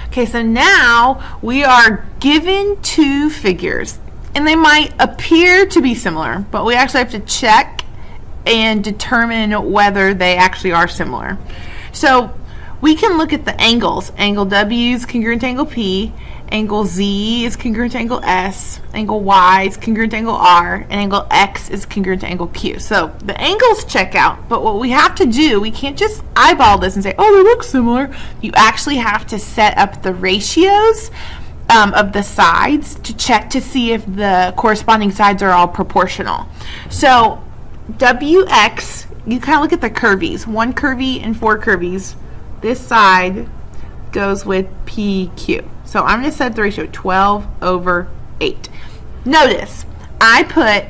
Okay, so now we are given two figures, and they might appear to be similar, but we actually have to check and determine whether they actually are similar. So we can look at the angles. Angle W is congruent to angle P, angle Z is congruent to angle S, angle Y is congruent to angle R, and angle X is congruent to angle Q. So the angles check out, but what we have to do, we can't just eyeball this and say, oh, they look similar. You actually have to set up the ratios of the sides to check to see if the corresponding sides are all proportional. So WX, you kind of look at the curvies, 1 curvy and 4 curvies. This side goes with PQ. So I'm going to set the ratio 12/8. Notice, I put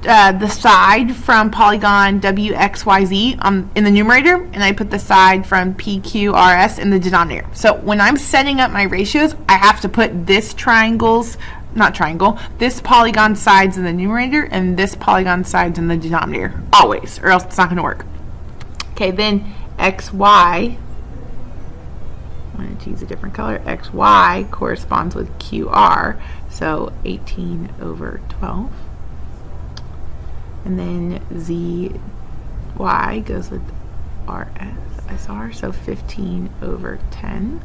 the side from polygon WXYZ in the numerator, and I put the side from PQRS in the denominator. So when I'm setting up my ratios, I have to put this this polygon sides in the numerator and this polygon sides in the denominator, always, or else it's not going to work. Okay, then XY, I wanted to use a different color, XY corresponds with QR, so 18/12. And then ZY goes with SR, so 15/10.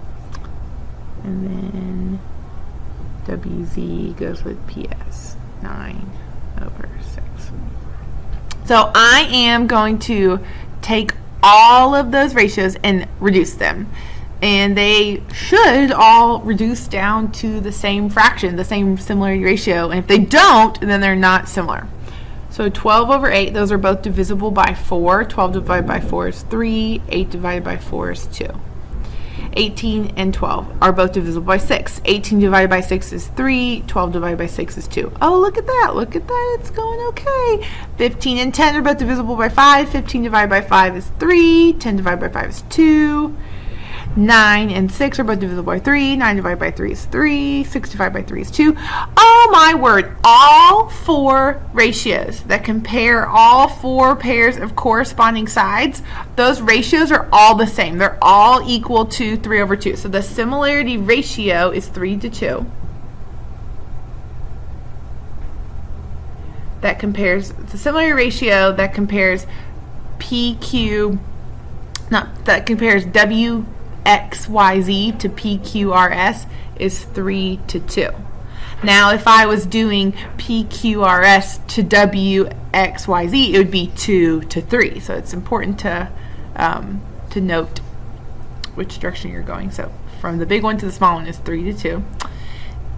And then WZ goes with PS, 9/6. So I am going to take all of those ratios and reduce them. And they should all reduce down to the same fraction, the same similarity ratio. And if they don't, then they're not similar. So 12/8, those are both divisible by 4. 12 divided by 4 is 3. 8 divided by 4 is 2. 18 and 12 are both divisible by 6. 18 divided by 6 is 3. 12 divided by 6 is 2. Oh, look at that. Look at that. It's going okay. 15 and 10 are both divisible by 5. 15 divided by 5 is 3. 10 divided by 5 is 2. 9 and 6 are both divisible by 3. 9 divided by 3 is 3. 6 divided by 3 is 2. Oh my word, all 4 ratios that compare all 4 pairs of corresponding sides, those ratios are all the same. They're all equal to 3/2. So the similarity ratio is 3:2. That compares the similarity ratio that compares WXYZ to PQRS is 3:2. Now, if I was doing PQRS to WXYZ, it would be 2:3. So it's important to note which direction you're going. So from the big one to the small one is 3:2.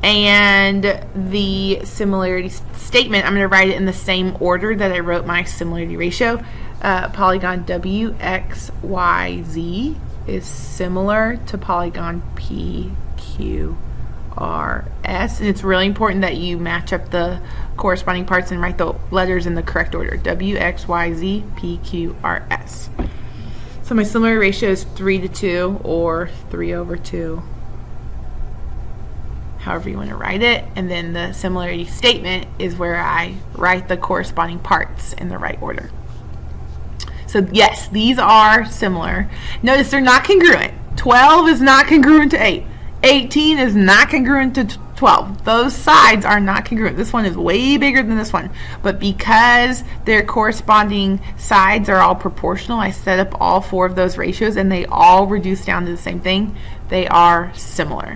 And the similarity statement, I'm going to write it in the same order that I wrote my similarity ratio. Polygon WXYZ is similar to polygon PQRS, and it's really important that you match up the corresponding parts and write the letters in the correct order. WXYZ PQRS. So my similarity ratio is 3:2 or 3/2, however you want to write it. And then the similarity statement is where I write the corresponding parts in the right order. So yes, these are similar. Notice they're not congruent. 12 is not congruent to 8. 18 is not congruent to 12. Those sides are not congruent. This one is way bigger than this one. But because their corresponding sides are all proportional, I set up all 4 of those ratios and they all reduce down to the same thing. They are similar.